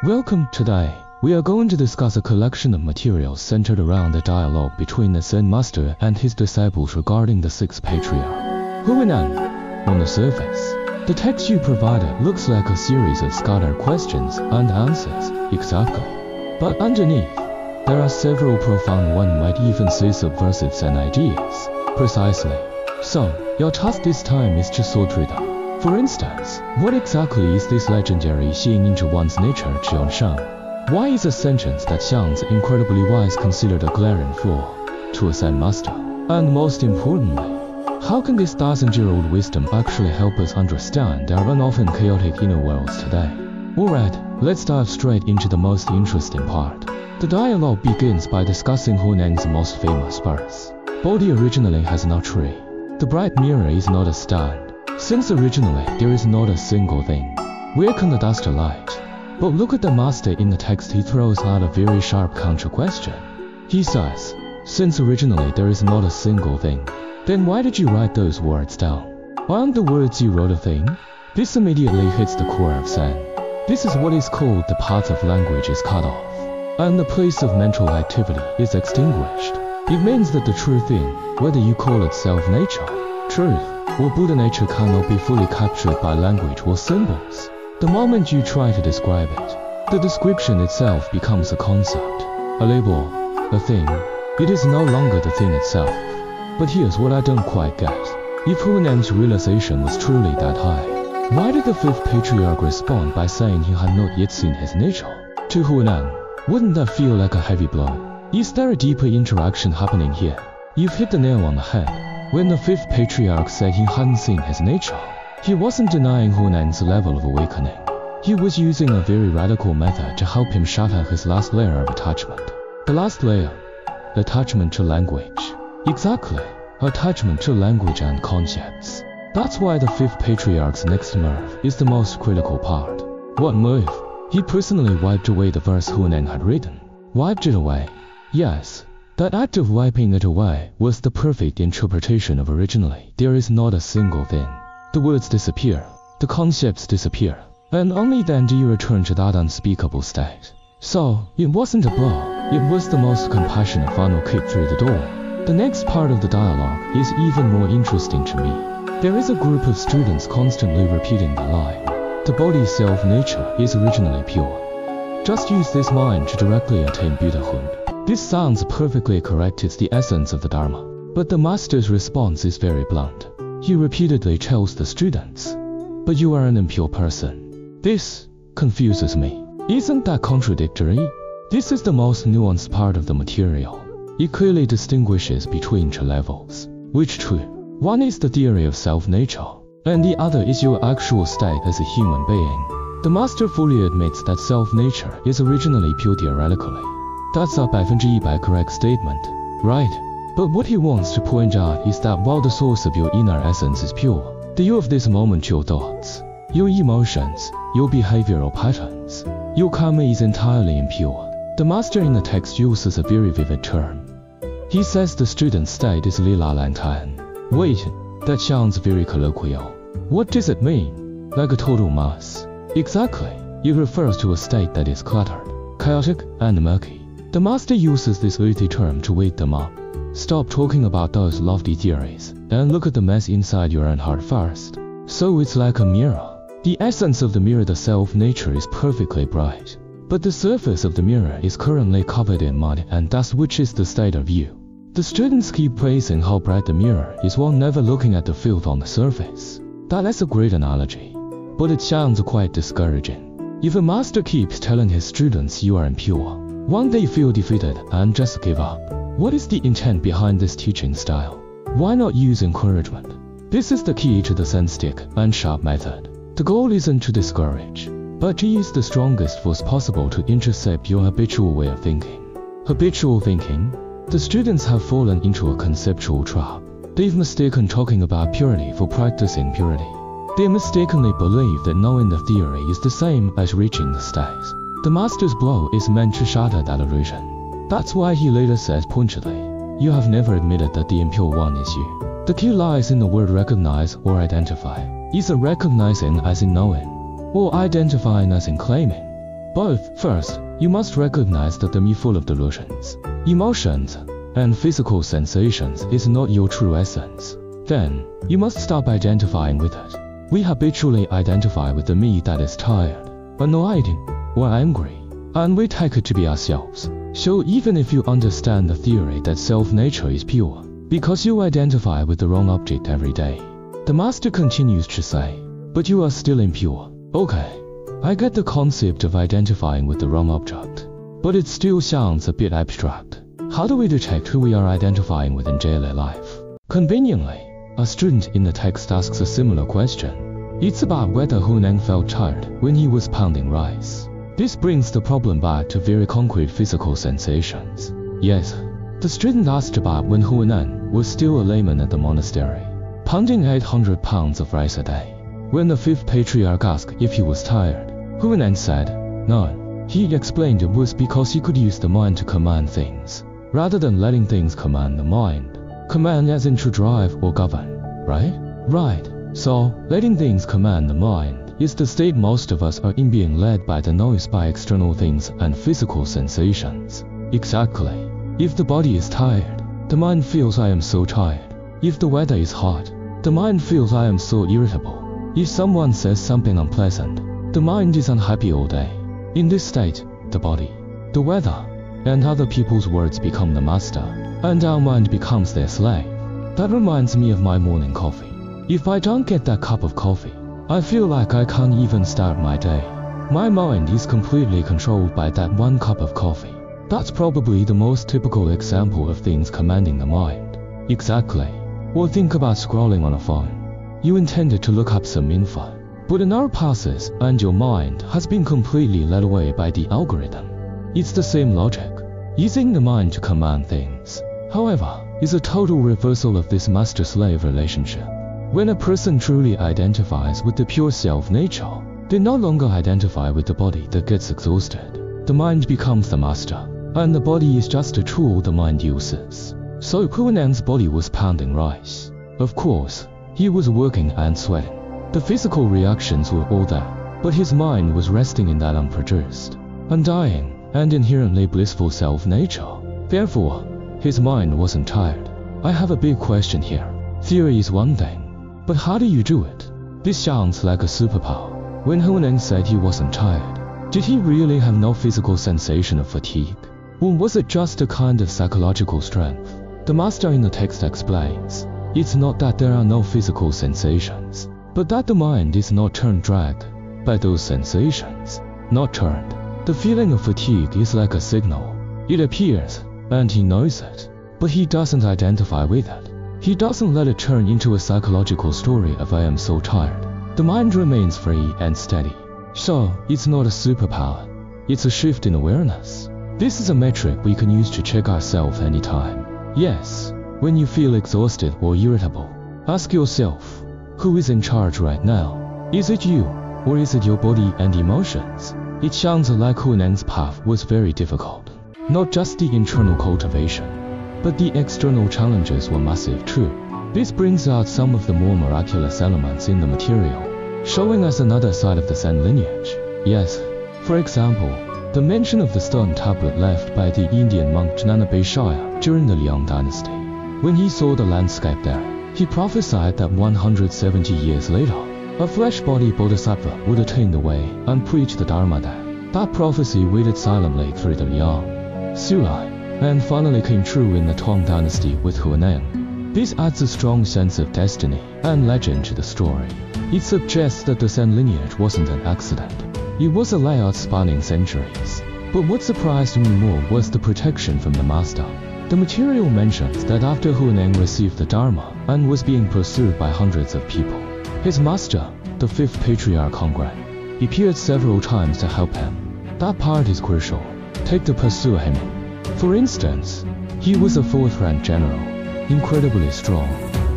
Welcome. Today, we are going to discuss a collection of materials centered around the dialogue between the Zen master and his disciples regarding the sixth patriarch, Huinan. On the surface, the text you provided looks like a series of scattered questions and answers, exactly. But underneath, there are several profound, one might even say subversive Zen ideas. Precisely. So, your task this time is to sort through them. For instance, what exactly is this legendary seeing into one's nature Jiangshan? Why is a sentence that sounds incredibly wise considered a glaring flaw to a Zen master? And most importantly, how can this thousand-year-old wisdom actually help us understand our often chaotic inner worlds today? Alright, let's dive straight into the most interesting part. The dialogue begins by discussing Hunan's most famous verse. Body originally has no tree. The bright mirror is not a stand. Since originally there is not a single thing, where can the dust light? But look at the master in the text. He throws out a very sharp counter question. He says, since originally there is not a single thing, then why did you write those words down? Aren't the words you wrote a thing? This immediately hits the core of Zen. This is what is called the path of language is cut off, and the place of mental activity is extinguished. It means that the true thing, whether you call it self-nature, truth, or Buddha nature, cannot be fully captured by language or symbols. The moment you try to describe it, the description itself becomes a concept, a label, a thing. It is no longer the thing itself. But here's what I don't quite get. If Hunan's realization was truly that high, why did the fifth patriarch respond by saying he had not yet seen his nature? To Hunan, wouldn't that feel like a heavy blow? Is there a deeper interaction happening here? You've hit the nail on the head. When the fifth patriarch said he hadn't seen his nature, he wasn't denying Hunan's level of awakening. He was using a very radical method to help him shatter his last layer of attachment. The last layer, attachment to language. Exactly, attachment to language and concepts. That's why the fifth patriarch's next move is the most critical part. What move? He personally wiped away the verse Hunan had written. Wiped it away. Yes. That act of wiping it away was the perfect interpretation of originally there is not a single thing. The words disappear, the concepts disappear, and only then do you return to that unspeakable state. So, it wasn't a blow, it was the most compassionate final kick through the door. The next part of the dialogue is even more interesting to me. There is a group of students constantly repeating the line, the body's self-nature is originally pure. Just use this mind to directly attain Buddhahood. This sounds perfectly correct, it's the essence of the Dharma. But the master's response is very blunt. He repeatedly tells the students, but you are an impure person. This confuses me. Isn't that contradictory? This is the most nuanced part of the material. It clearly distinguishes between two levels. Which two? One is the theory of self-nature, and the other is your actual state as a human being. The master fully admits that self-nature is originally pure theoretically. That's a 100% correct statement, right? But what he wants to point out is that while the source of your inner essence is pure, the you of this moment, your thoughts, your emotions, your behavioral patterns, your karma is entirely impure. The master in the text uses a very vivid term. He says the student's state is lila lantan. Wait, that sounds very colloquial. What does it mean? Like a total mess. Exactly, it refers to a state that is cluttered, chaotic, and murky. The master uses this earthy term to wake them up. Stop talking about those lofty theories, and look at the mess inside your own heart first. So it's like a mirror. The essence of the mirror, the self-nature, is perfectly bright. But the surface of the mirror is currently covered in mud, and thus which is the state of you. The students keep praising how bright the mirror is while never looking at the filth on the surface. That's a great analogy. But it sounds quite discouraging. If a master keeps telling his students you are impure, won't they feel defeated and just give up? What is the intent behind this teaching style? Why not use encouragement? This is the key to the Zen stick and sharp method. The goal isn't to discourage, but to use the strongest force possible to intercept your habitual way of thinking. Habitual thinking? The students have fallen into a conceptual trap. They've mistaken talking about purity for practicing purity. They mistakenly believe that knowing the theory is the same as reaching the state. The master's blow is meant to shatter that illusion. That's why he later says pointedly, you have never admitted that the impure one is you. The key lies in the word recognize or identify. Is it recognizing as in knowing, or identifying as in claiming? Both. First, you must recognize that the me full of delusions, emotions, and physical sensations is not your true essence. Then, you must stop identifying with it. We habitually identify with the me that is tired, annoyed, or angry, and we take it to be ourselves. So even if you understand the theory that self-nature is pure, because you identify with the wrong object every day, the master continues to say, but you are still impure. Okay, I get the concept of identifying with the wrong object, but it still sounds a bit abstract. How do we detect who we are identifying with in daily life? Conveniently, a student in the text asks a similar question. It's about whether Hunan felt tired when he was pounding rice. This brings the problem back to very concrete physical sensations. Yes, the student asked about when Hunan was still a layman at the monastery, pounding 800 pounds of rice a day. When the fifth patriarch asked if he was tired, Hunan said, no. He explained it was because he could use the mind to command things, rather than letting things command the mind. Command as in to drive or govern, right? Right. So, letting things command the mind is the state most of us are in, being led by the noise by external things and physical sensations. Exactly. If the body is tired, the mind feels I am so tired. If the weather is hot, the mind feels I am so irritable. If someone says something unpleasant, the mind is unhappy all day. In this state, the body, the weather, and other people's words become the master, and our mind becomes their slave. That reminds me of my morning coffee. If I don't get that cup of coffee, I feel like I can't even start my day. My mind is completely controlled by that one cup of coffee. That's probably the most typical example of things commanding the mind. Exactly. Or think about scrolling on a phone. You intended to look up some info, but an hour passes and your mind has been completely led away by the algorithm. It's the same logic. Using the mind to command things, however, is a total reversal of this master-slave relationship. When a person truly identifies with the pure self-nature, they no longer identify with the body that gets exhausted. The mind becomes the master, and the body is just a tool the mind uses. So Hunan's body was pounding rice. Of course, he was working and sweating. The physical reactions were all there, but his mind was resting in that unproduced, undying, and inherently blissful self-nature. Therefore, his mind wasn't tired. I have a big question here. Theory is one thing, but how do you do it? This sounds like a superpower. When Hunan said he wasn't tired, did he really have no physical sensation of fatigue? Or was it just a kind of psychological strength? The master in the text explains, it's not that there are no physical sensations, but that the mind is not dragged by those sensations. Not turned. The feeling of fatigue is like a signal. It appears, and he knows it, but he doesn't identify with it. He doesn't let it turn into a psychological story of I am so tired. The mind remains free and steady. So, it's not a superpower. It's a shift in awareness. This is a metric we can use to check ourselves anytime. Yes, when you feel exhausted or irritable, ask yourself, who is in charge right now? Is it you, or is it your body and emotions? It sounds like Hunan's path was very difficult. Not just the internal cultivation, but the external challenges were massive too. This brings out some of the more miraculous elements in the material, showing us another side of the Zen lineage. Yes, for example, the mention of the stone tablet left by the Indian monk Jnanabe Shaya during the Liang dynasty. When he saw the landscape there, he prophesied that 170 years later, a flesh-body bodhisattva would attain the way and preach the Dharma there. That prophecy waited silently through the Liang, Sulai, and finally came true in the Tang dynasty with Hunan. This adds a strong sense of destiny and legend to the story. It suggests that the Zen lineage wasn't an accident. It was a layout spanning centuries. But what surprised me more was the protection from the master. The material mentions that after Hunan received the Dharma and was being pursued by hundreds of people, his master, the fifth patriarch Hongren, appeared several times to help him. That part is crucial. Take the pursuer Hemin. For instance, he was a fourth-rank general, incredibly strong,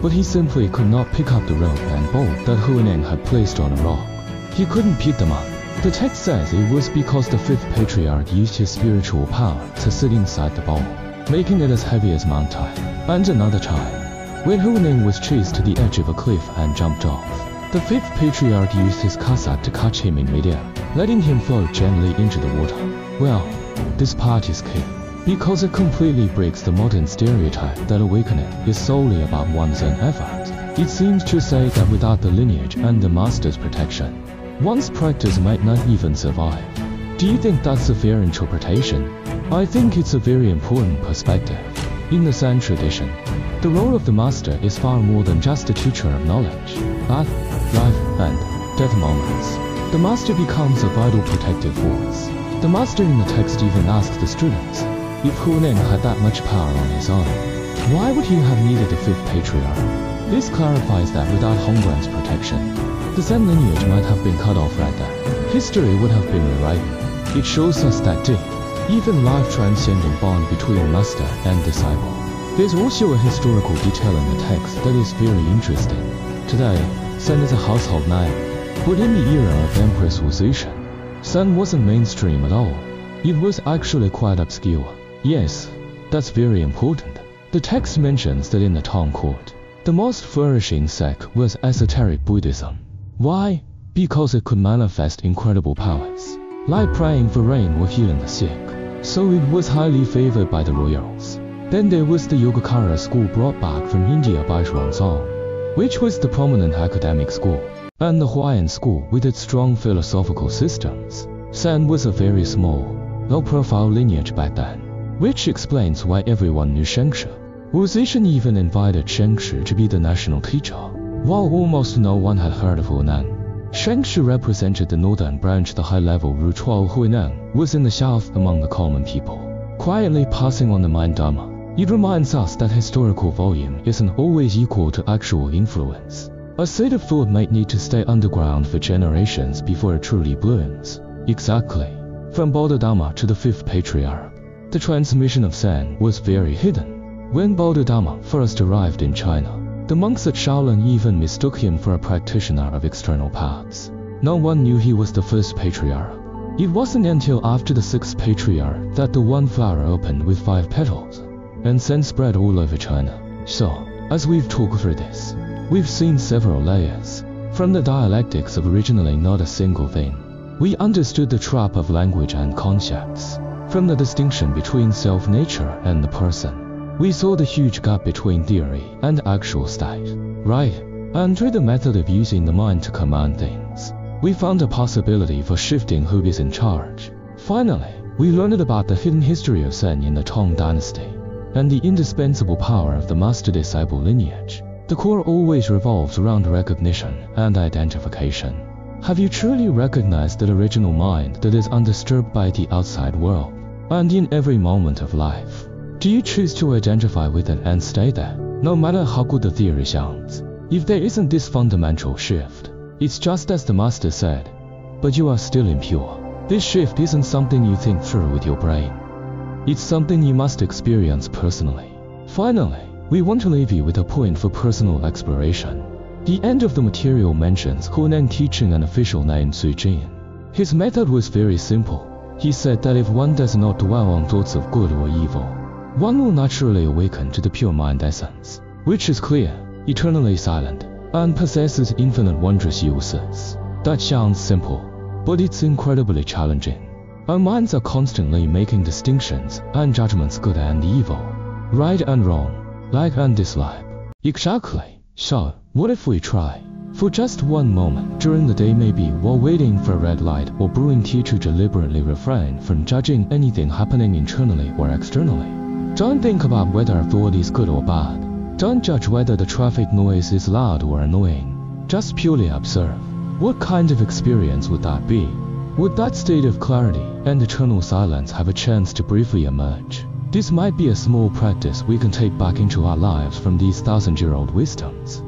but he simply could not pick up the rope and bowl that Hunan had placed on a rock. He couldn't pick them up. The text says it was because the fifth patriarch used his spiritual power to sit inside the bowl, making it as heavy as Mount Tai. And another time, when Hunan was chased to the edge of a cliff and jumped off, the fifth patriarch used his cassock to catch him in midair. letting him float gently into the water. Well, this part is key, because it completely breaks the modern stereotype that awakening is solely about one's own effort. It seems to say that without the lineage and the master's protection, one's practice might not even survive. Do you think that's a fair interpretation? I think it's a very important perspective. In the Zen tradition, the role of the master is far more than just a teacher of knowledge, but life and death moments. The master becomes a vital protective force. The master in the text even asks the students, if Hunan had that much power on his own, why would he have needed the fifth patriarch? This clarifies that without Hongguan's protection, the Zen lineage might have been cut off right there. History would have been rewritten. It shows us that deep, even life-transcendent bond between master and disciple. There's also a historical detail in the text that is very interesting. Today, Zen is a household name. But in the era of Empress Wuzishan, Zen wasn't mainstream at all. It was actually quite obscure. Yes, that's very important. The text mentions that in the Tang court, the most flourishing sect was esoteric Buddhism. Why? Because it could manifest incredible powers, like praying for rain or healing the sick. So it was highly favored by the royals. Then there was the Yogacara school brought back from India by Zhuangzong, which was the prominent academic school, and the Huayan school with its strong philosophical systems. Zen was a very small, low-profile lineage back then, which explains why everyone knew Shengshu. Wuzishan even invited Shengshu to be the national teacher, while almost no one had heard of Hunan. Shengshu represented the northern branch. The high-level ritual Hunan was in the south among the common people, quietly passing on the mind Dharma. It reminds us that historical volume isn't always equal to actual influence. A seed of thought might need to stay underground for generations before it truly blooms. Exactly. From Bodhidharma to the fifth patriarch, the transmission of Zen was very hidden. When Bodhidharma first arrived in China, the monks at Shaolin even mistook him for a practitioner of external paths. No one knew he was the first patriarch. It wasn't until after the sixth patriarch that the one flower opened with 5 petals, and Zen spread all over China. So, as we've talked through this, we've seen several layers. From the dialectics of originally not a single thing, we understood the trap of language and concepts. From the distinction between self-nature and the person, we saw the huge gap between theory and actual state. Right? And through the method of using the mind to command things, we found a possibility for shifting who is in charge. Finally, we learned about the hidden history of Zen in the Tang dynasty, and the indispensable power of the master-disciple lineage. The core always revolves around recognition and identification. Have you truly recognized that original mind that is undisturbed by the outside world? And in every moment of life, do you choose to identify with it and stay there, no matter how good the theory sounds? If there isn't this fundamental shift, it's just as the master said, but you are still impure. This shift isn't something you think through with your brain. It's something you must experience personally. Finally, we want to leave you with a point for personal exploration. The end of the material mentions Hunan teaching an official named Sui Jin. His method was very simple. He said that if one does not dwell on thoughts of good or evil, one will naturally awaken to the pure mind essence, which is clear, eternally silent, and possesses infinite wondrous uses. That sounds simple, but it's incredibly challenging. Our minds are constantly making distinctions and judgments, good and evil, right and wrong, like and dislike. Exactly. So, what if we try, for just one moment during the day, maybe while waiting for a red light or brewing tea, to deliberately refrain from judging anything happening internally or externally? Don't think about whether a thought is good or bad. Don't judge whether the traffic noise is loud or annoying. Just purely observe. What kind of experience would that be? Would that state of clarity and eternal silence have a chance to briefly emerge? This might be a small practice we can take back into our lives from these 1,000-year-old wisdoms.